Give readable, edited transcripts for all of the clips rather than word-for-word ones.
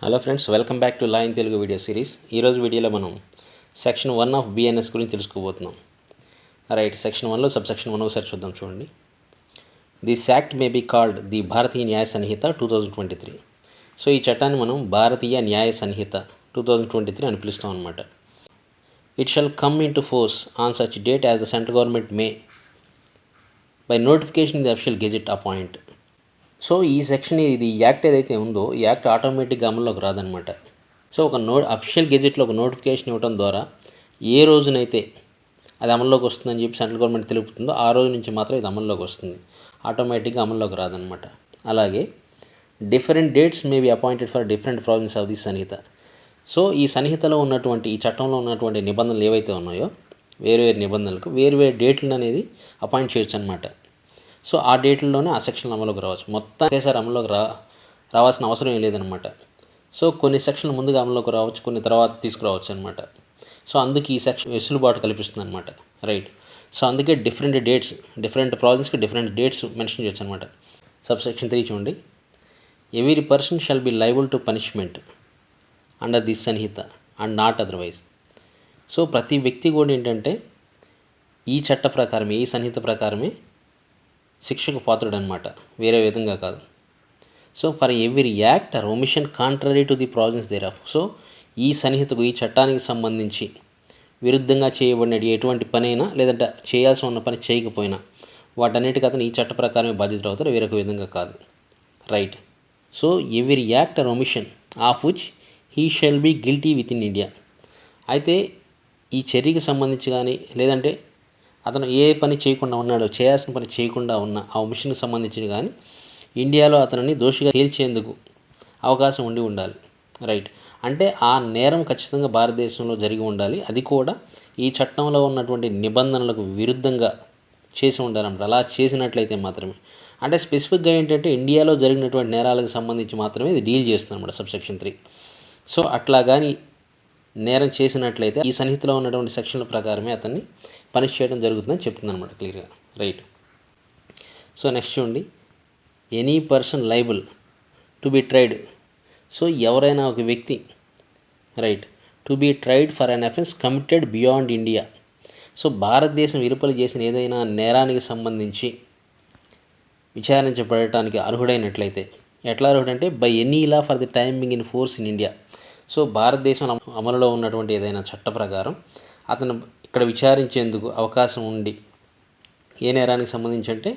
Hello friends, welcome back to law in Telugu video series. ఈరోజు వీడియోలో మనం సెక్షన్ 1 ఆఫ్ బిఎన్ఎస్ గురించి తెలుసుకోబోతున్నాం. రైట్, సెక్షన్ 1లో సబ్సెక్షన్ 1 ఒకసారి చూద్దాం. చూడండి, this act may be called the Bharatiya Nyaya Sanhita 2023. So ఈ చట్టాన్ని మనం భారతీయ న్యాయ సంహిత 2023 అని పిలుస్తాం అనమాట. It shall come in to force on such date as the central government May by notification in the official gazette appoint. So ఈ సెక్షన్, ఇది యాక్ట్ ఏదైతే ఉందో ఈ యాక్ట్ ఆటోమేటిక్గా అమల్లోకి రాదనమాట. సో ఒక అఫిషియల్ గెజెట్లో ఒక నోటిఫికేషన్ ఇవ్వడం ద్వారా ఏ రోజునైతే అది అమల్లోకి వస్తుందని చెప్పి సెంట్రల్ గవర్నమెంట్ తెలుపుతుందో ఆ రోజు నుంచి మాత్రం ఇది అమల్లోకి వస్తుంది, ఆటోమేటిక్గా అమల్లోకి రాదనమాట. అలాగే different dates may be appointed for different provisions of this Sanhita. So ఈ సంహితలో ఉన్నటువంటి, ఈ చట్టంలో ఉన్నటువంటి నిబంధనలు ఏవైతే ఉన్నాయో వేరు నిబంధనలకు వేరు డేట్లను అనేది అపాయింట్ చేయొచ్చు అనమాట. సో ఆ డేట్లలోనే ఆ సెక్షన్లు అమలులోకి రావచ్చు. మొత్తం ఒకేసారి అమలులోకి రావాల్సిన అవసరం ఏం లేదనమాట. సో కొన్ని సెక్షన్లు ముందుగా అమలులోకి రావచ్చు, కొన్ని తర్వాత తీసుకురావచ్చు అనమాట. సో అందుకే ఈ సెక్షన్ వెసులుబాటు కల్పిస్తుంది అనమాట. రైట్, సో అందుకే డిఫరెంట్ డేట్స్, డిఫరెంట్ ప్రావిజన్స్కి డిఫరెంట్ డేట్స్ మెన్షన్ చేయొచ్చు అనమాట. సబ్సెక్షన్ 3 చూడండి, every person shall be liable to punishment under this Sanhita and not otherwise. So ప్రతి వ్యక్తి కూడా ఏంటంటే ఈ చట్ట ప్రకారమే, ఈ సంహిత ప్రకారమే శిక్షకు పాత్రుడు అనమాట, వేరే విధంగా కాదు. So for every act or omission contrary to the provisions thereof. So ఈ సంహితకు, ఈ చట్టానికి సంబంధించి విరుద్ధంగా చేయబడిన ఎటువంటి పనైనా, లేదంటే చేయాల్సి ఉన్న పని చేయకపోయినా వాటన్నిటికీ అతను ఈ చట్ట ప్రకారమే బాధ్యత అవుతారు, వేరొక విధంగా కాదు. Right, so every act or omission of which he shall be guilty within India. అయితే ఈ చర్యకి సంబంధించి కానీ, లేదంటే అతను ఏ పని చేయకుండా ఉన్నాడో, చేయాల్సిన పని చేయకుండా ఉన్న ఆ మిషన్కి సంబంధించి కానీ ఇండియాలో అతనిని దోషిగా తేల్చేందుకు అవకాశం ఉండాలి. రైట్, అంటే ఆ నేరం ఖచ్చితంగా భారతదేశంలో జరిగి ఉండాలి, అది కూడా ఈ చట్టంలో ఉన్నటువంటి నిబంధనలకు విరుద్ధంగా చేసి ఉండాలన్నమాట. అలా చేసినట్లయితే మాత్రమే, అంటే స్పెసిఫిక్గా ఏంటంటే ఇండియాలో జరిగినటువంటి నేరాలకు సంబంధించి మాత్రమే ఇది డీల్ చేస్తుంది అన్నమాట సబ్సెక్షన్ 3. సో అట్లా కానీ నేరం చేసినట్లయితే ఈ సంహితలో ఉన్నటువంటి సెక్షన్ల ప్రకారమే అతన్ని పనిష్ చేయడం జరుగుతుందని చెప్తుంది అనమాట క్లియర్గా. రైట్, సో నెక్స్ట్ చూడండి, any person liable to be tried. So ఎవరైనా ఒక వ్యక్తి, right, to be tried for an offence committed beyond India. So భారతదేశం వెలుపల చేసిన ఏదైనా నేరానికి సంబంధించి విచారించబడటానికి అర్హుడైనట్లయితే, ఎట్లా అర్హుడంటే by any law for the time being in force in India. So భారతదేశంలో అమలులో ఉన్నటువంటి ఏదైనా చట్ట ప్రకారం అతను ఇక్కడ విచారించేందుకు అవకాశం ఉండి, ఏ నేరానికి సంబంధించి అంటే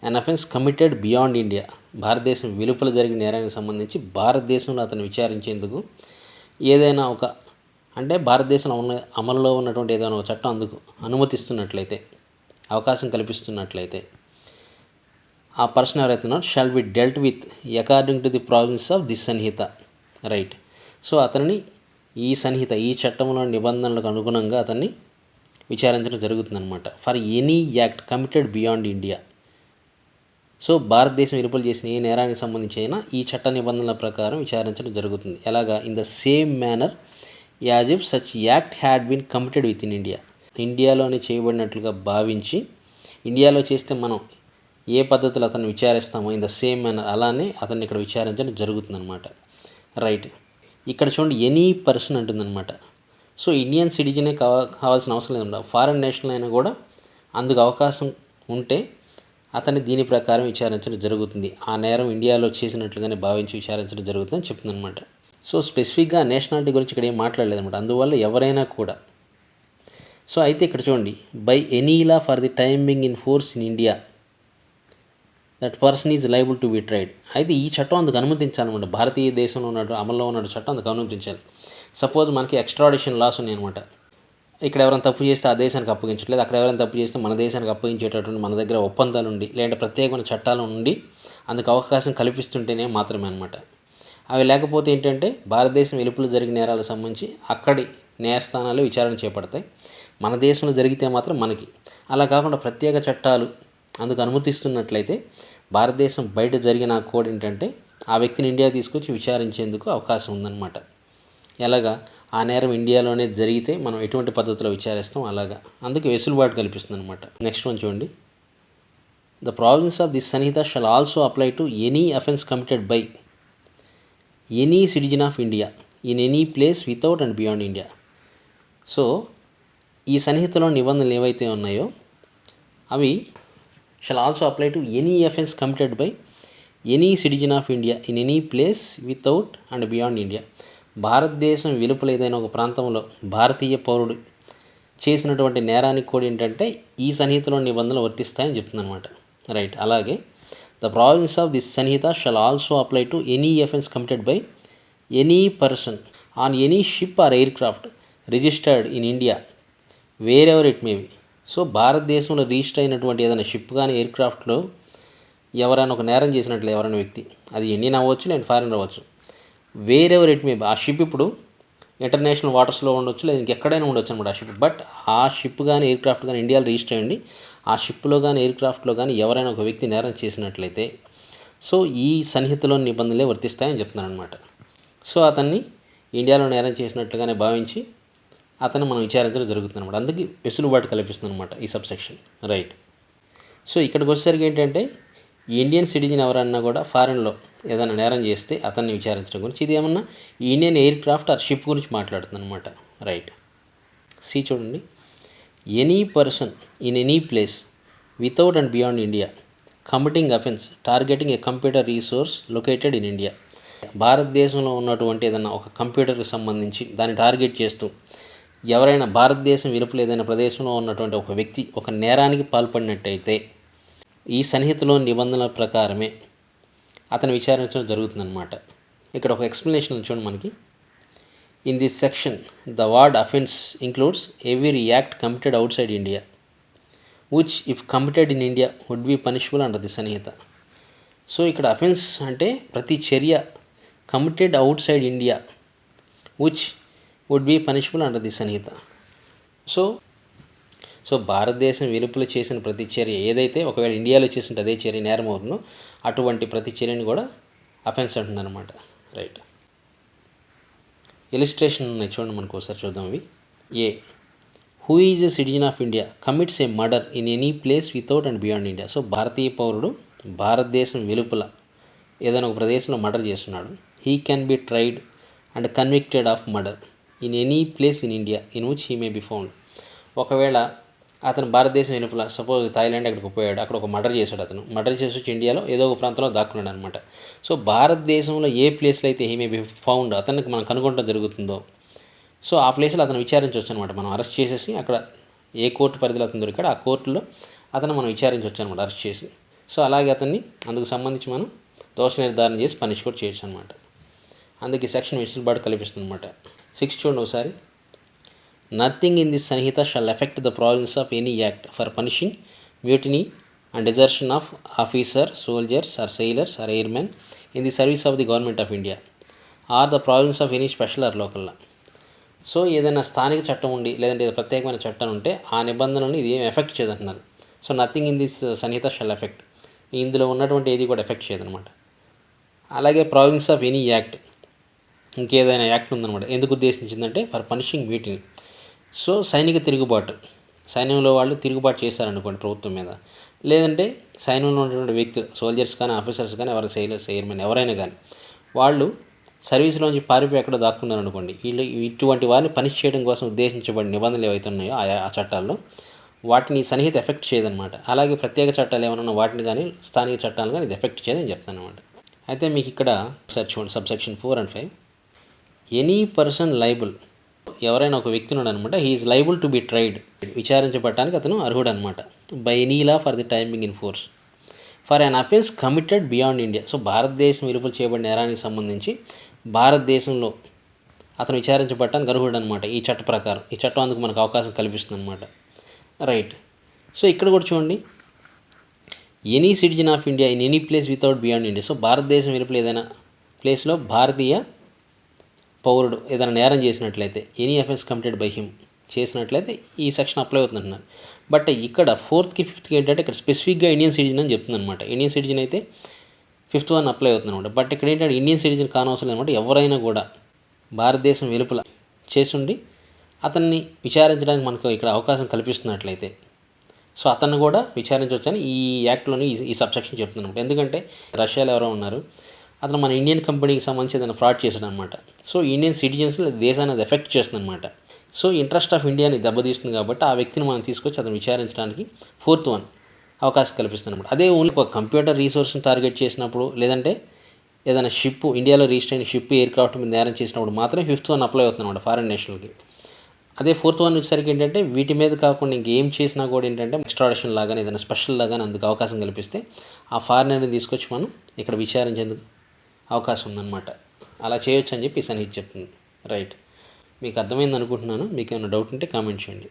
అన్ అఫెన్స్ కమిటెడ్ బియాండ్ ఇండియా, భారతదేశం వెలుపల జరిగిన నేరానికి సంబంధించి భారతదేశంలో అతను విచారించేందుకు ఏదైనా ఒక, అంటే భారతదేశంలో అమలులో ఉన్నటువంటి ఏదైనా ఒక చట్టం అందుకు అనుమతిస్తున్నట్లయితే, అవకాశం కల్పిస్తున్నట్లయితే ఆ పర్సన్ ఎవరైతే ఉన్నారో shall be dealt with according to the provisions of this Sanhita. Right, so అతనిని ఈ సంహిత, ఈ చట్టంలో నిబంధనలకు అనుగుణంగా అతన్ని విచారించడం జరుగుతుందన్నమాట. For any act committed beyond India. So భారతదేశం వెలుపల చేసిన ఏ నేరానికి సంబంధించి అయినా ఈ చట్ట నిబంధనల ప్రకారం విచారించడం జరుగుతుంది. ఎలాగా? In the same manner as if such act had been committed within India. ఇండియాలోనే చేయబడినట్లుగా భావించి, ఇండియాలో చేస్తే మనం ఏ పద్ధతిలో అతన్ని విచారిస్తామో ఇన్ ద సేమ్ మేనర్ అలానే అతన్ని ఇక్కడ విచారించడం జరుగుతుందన్నమాట. రైట్, ఇక్కడ చూడండి, ఎనీ పర్సన్ అంటుందన్నమాట. సో ఇండియన్ సిటిజనే కావాల్సిన అవసరం లేదు, ఫారెన్ నేషనల్ అయినా కూడా అందుకు అవకాశం ఉంటే అతన్ని దీని ప్రకారం విచారించడం జరుగుతుంది. ఆ నేరం ఇండియాలో చేసినట్లుగానే భావించి విచారించడం జరుగుతుందని చెప్తుందన్నమాట. సో స్పెసిఫిక్గా నేషనాలిటీ గురించి ఇక్కడ ఏం మాట్లాడలేదన్నమాట. అందువల్ల ఎవరైనా కూడా. సో అయితే ఇక్కడ చూడండి, by any law for the time being in force in India that person is liable to be tried. అయితే ఈ చట్టం అందుకు అనుమతించాలన్నమాట. భారతీయ దేశంలో ఉన్న అమల్లో ఉన్న చట్టం అందుకు అనుమతించాలి. సపోజ్ మనకి ఎక్స్ట్రాడిషన్ లాస్ ఉన్నాయన్నమాట. ఇక్కడ ఎవరైనా తప్పు చేస్తే ఆ దేశానికి అప్పగించట్లేదు, అక్కడ ఎవరైనా తప్పు చేస్తే మన దేశానికి అప్పగించేటటువంటి మన దగ్గర ఒప్పందాలు ఉండి, లేదంటే ప్రత్యేకమైన చట్టాలు ఉండి అందుకు అవకాశం కల్పిస్తుంటేనే మాత్రమే అనమాట. అవి లేకపోతే ఏంటంటే భారతదేశం వెలుపల జరిగిన నేరాలకు సంబంధించి అక్కడి న్యాయస్థానాలు విచారణ చేపడతాయి. మన దేశంలో జరిగితే మాత్రం మనకి. అలా కాకుండా ప్రత్యేక చట్టాలు అందుకు అనుమతిస్తున్నట్లయితే భారతదేశం బయట జరిగిన కోడ్ ఏంటంటే ఆ వ్యక్తిని ఇండియా తీసుకొచ్చి విచారించేందుకు అవకాశం ఉందన్నమాట. ఎలాగా? ఆ నేరం ఇండియాలోనే జరిగితే మనం ఎటువంటి పద్ధతిలో విచారిస్తాం అలాగా. అందుకే వెసులుబాటు కల్పిస్తుంది అనమాట. నెక్స్ట్ వన్ చూడండి, the provisions of this Sanhita shall also apply to any offence committed by any citizen of India in any place without and beyond India. So ఈ సన్నిహితలో నిబంధనలు ఏవైతే ఉన్నాయో అవి shall also apply to any offence committed by any citizen of India in any place without and beyond India. భారతదేశం వెలుపల ఏదైనా ఒక ప్రాంతంలో భారతీయ పౌరుడు చేసినటువంటి నేరానికి కూడా ఏంటంటే ఈ సన్నిహితలో నిబంధనలు వర్తిస్తాయని చెప్తుంది అనమాట. రైట్. అలాగే the provisions of this Sanhita shall also apply to any offence committed by any person on any ship or aircraft registered in India wherever it may be. So భారతదేశంలో రిజిస్టర్ అయినటువంటి ఏదైనా ship కానీ air క్రాఫ్ట్లో ఎవరైనా ఒక నేరం చేసినట్లు ఎవరైనా వ్యక్తి, అది ఇండియన్ అవ్వచ్చు లేదా ఫారిన్ అవ్వచ్చు, wear ever it may B, ఆ షిప్ ఇప్పుడు ఇంటర్నేషనల్ వాటర్స్లో ఉండొచ్చు లేదా ఇంకెక్కడైనా ఉండొచ్చు అనమాట ఆ షిప్. బట్ ఆ షిప్ కానీ ఎయిర్ క్రాఫ్ట్ కానీ ఇండియాలో రిజిస్టర్ అయ్యండి, ఆ షిప్లో కానీ ఎయిర్ క్రాఫ్ట్లో కానీ ఎవరైనా ఒక వ్యక్తి నేరం చేసినట్లయితే సో ఈ సన్నిహితలోని నిబంధనలే వర్తిస్తాయని చెప్తున్నాను అనమాట. సో అతన్ని ఇండియాలో నేరం చేసినట్లుగానే భావించి అతను మనం విచారించడం జరుగుతుంది అనమాట. అందుకే వెసులుబాటు కల్పిస్తుంది అనమాట ఈ సబ్సెక్షన్. రైట్. సో ఇక్కడికి వచ్చేసరికి ఏంటంటే ఇండియన్ సిటిజన్ ఎవరన్నా కూడా ఫారిన్లో ఏదైనా నేరం చేస్తే అతన్ని విచారించడం గురించి, ఇది ఏమన్నా Indian air craft or ship గురించి మాట్లాడుతుంది అనమాట. రైట్. సి చూడండి, any person in any place without and beyond India committing offence targeting A computer resource located in India. భారతదేశంలో ఉన్నటువంటి ఏదైనా ఒక కంప్యూటర్కి సంబంధించి దాన్ని టార్గెట్ చేస్తూ ఎవరైనా భారతదేశం వెలుపల ఏదైనా ప్రదేశంలో ఉన్నటువంటి ఒక వ్యక్తి ఒక నేరానికి పాల్పడినట్టయితే ఈ సన్నిహితలో నిబంధనల ప్రకారమే అతను విచారించడం జరుగుతుందన్నమాట. ఇక్కడ ఒక ఎక్స్ప్లెనేషన్ చూడండి మనకి. In this section the word offence includes every act committed outside India which if committed in India would be punishable under the Sanhita. So ఇక్కడ అఫెన్స్ అంటే ప్రతి చర్య committed outside India which would be punishable under the Sanhita. So భారతదేశం వెలుపల చేసిన ప్రతి చర్య ఏదైతే ఒకవేళ ఇండియాలో చేసిన అదే చర్య నేరం అవుతుందో అటువంటి ప్రతి చర్యని కూడా అఫెన్స్ అంటున్నారు అనమాట. రైట్. ఇలిస్ట్రేషన్ ఉన్నాయి చూడండి, మనకు ఒకసారి చూద్దాం అవి. A, who is a citizen of India commits a murder in any place without and beyond India. So భారతీయ పౌరుడు భారతదేశం వెలుపల ఏదైనా ఒక ప్రదేశంలో మర్డర్ చేస్తున్నాడు. He can be tried and convicted of murder in any place in India in which he may be found. ఒకవేళ అతను భారతదేశం వెలుపల సపోజ్ థాయిలాండ్ అక్కడికి పోయాడు, అక్కడ ఒక మర్డర్ చేశాడు, అతను మర్డర్ చేసి వచ్చి ఇండియాలో ఏదో ఒక ప్రాంతంలో దాక్కున్నాడు అనమాట. సో భారతదేశంలో ఏ ప్లేస్లో అయితే హీ మే బి ఫౌండ్ అతనికి మనం కనుగొనడం జరుగుతుందో సో ఆ ప్లేస్లో అతను విచారించవచ్చు అనమాట. మనం అరెస్ట్ చేసేసి అక్కడ ఏ కోర్టు పరిధిలో అతను దొరికాడో ఆ కోర్టులో అతను మనం విచారించవచ్చు అనమాట అరెస్ట్ చేసి. సో అలాగే అతన్ని అందుకు సంబంధించి మనం దోష నిర్ధారణ చేసి పనిష్ కూడా చేయొచ్చు అనమాట. అందుకే సెక్షన్ వెసులుబాటు కల్పిస్తుంది అనమాట. 6 చూడండి ఒకసారి. Nothing in this Sanhita shall affect the provisions of any act for punishing mutiny and desertion of officer soldiers or sailors or airmen in the service of the government of India or the provisions of any special or local law. So ఏదైనా స్థానిక చట్టం ఉండి లేదంటే ప్రత్యేకమైన చట్టం ఉంటే ఆ నిబంధనలను ఇది ఏం ఎఫెక్ట్ చేయదంటున్నారు. So nothing in this Sanhita shall affect, ఇందులో ఉన్నటువంటి ఏది కూడా ఎఫెక్ట్ చేయదనమాట. అలాగే ప్రావిజన్స్ ఆఫ్ ఎనీ యాక్ట్, ఇంకేదైనా యాక్ట్ ఉందన్నమాట. ఎందుకు ఉద్దేశించిందంటే ఫర్ పనిషింగ్ మ్యూటినీ. సో సైనిక తిరుగుబాటు, సైన్యంలో వాళ్ళు తిరుగుబాటు చేశారనుకోండి ప్రభుత్వం మీద, లేదంటే సైన్యంలో ఉన్నటువంటి వ్యక్తులు సోల్జర్స్ కానీ ఆఫీసర్స్ కానీ ఎవరైనా సెయిలర్స్ ఎయిర్మెన్ ఎవరైనా కానీ వాళ్ళు సర్వీస్లోంచి పారిపోయి ఎక్కడో దాక్కున్నారు అనుకోండి, వీళ్ళు ఇటువంటి వారిని పనిష్ చేయడం కోసం ఉద్దేశించబడిన నిబంధనలు ఏవైతే ఉన్నాయో ఆ చట్టాల్లో వాటిని సన్నిహిత ఎఫెక్ట్ చేయదన్నమాట. అలాగే ప్రత్యేక చట్టాలు ఏమైనా వాటిని కానీ స్థానిక చట్టాలు కానీ ఇది ఎఫెక్ట్ చేయదని చెప్తాను అనమాట. అయితే మీకు ఇక్కడ చూడండి subsection 4 and 5. Any person liable, ఎవరైనా ఒక వ్యక్తి ఉన్నాడు అనమాట, he is liable to be tried, విచారించబడటానికి అతను అర్హుడు అనమాట. By any law for the time being in force for an offence committed beyond India. So భారతదేశం వెలుపల చేయబడిన నేరానికి సంబంధించి భారతదేశంలో అతను విచారించబడటానికి అర్హుడు అనమాట ఈ చట్ట ప్రకారం. ఈ చట్టం అందుకు మనకు అవకాశం కల్పిస్తుంది అనమాట. రైట్. సో ఇక్కడ కూడా చూడండి, any citizen of India in any place without beyond India. So భారతదేశం వెలుపల ఏదైనా ప్లేస్లో భారతీయ పౌరుడు ఏదైనా నేరం చేసినట్లయితే any offence committed by him చేసినట్లయితే ఈ సెక్షన్ అప్లై అవుతుందంటున్నారు. బట్ ఇక్కడ 4th కి 5th కి ఏంటంటే ఇక్కడ స్పెసిఫిక్గా ఇండియన్ సిటిజన్ అని చెప్తుంది అనమాట. ఇండియన్ సిటిజన్ అయితే 5th one అప్లై అవుతుంది అనమాట. బట్ ఇక్కడ ఏంటంటే ఇండియన్ సిటిజన్ కానవసరం అనమాట. ఎవరైనా కూడా భారతదేశం వెలుపల చేసుండి అతన్ని విచారించడానికి మనకు ఇక్కడ అవకాశం కల్పిస్తున్నట్లయితే సో అతన్ని కూడా విచారించవచ్చని ఈ యాక్ట్లోని ఈ సబ్సెక్షన్ చెప్తున్నాను. ఎందుకంటే రష్యాలో ఎవరో ఉన్నారు, అతను మన ఇండియన్ కంపెనీకి సంబంధించి ఏదైనా ఫ్రాడ్ చేశాడు అనమాట. సో ఇండియన్ సిటిజన్స్ దేశాన్ని అది ఎఫెక్ట్ చేస్తుంది అనమాట. సో ఇంట్రెస్ట్ ఆఫ్ ఇండియాని దెబ్బతీస్తుంది కాబట్టి ఆ వ్యక్తిని మనం తీసుకొచ్చి అతను విచారించడానికి 4th వన్ అవకాశం కల్పిస్తుంది అనమాట. అదే ఓన్లీ ఒక కంప్యూటర్ రీసోర్స్ని టార్గెట్ చేసినప్పుడు, లేదంటే ఏదైనా షిప్ ఇండియాలో రిజిస్టర్ అయిన షిప్ ఎయిర్ క్రాఫ్ట్ మీద నేరం చేసినప్పుడు మాత్రం 5th వన్ అప్లై అవుతుంది అనమాట ఫారెన్ నేషనల్కి. అదే 4th వన్ వచ్చేసరికి ఏంటంటే వీటి మీద కాకుండా ఇంకేం చేసినా కూడా ఏంటంటే ఎక్స్ట్రాడిషన్ లాగానే ఏదైనా స్పెషల్ లాగానే అందుకు అవకాశం కల్పిస్తే ఆ ఫారినర్ని తీసుకొచ్చి మనం ఇక్కడ విచారించేందుకు అవకాశం ఉందన్నమాట. అలా చేయొచ్చు అని చెప్పి సన్నిహిత్ చెప్తుంది. రైట్, మీకు అర్థమైంది అనుకుంటున్నాను. మీకు ఏమైనా డౌట్ ఉంటే కామెంట్ చేయండి.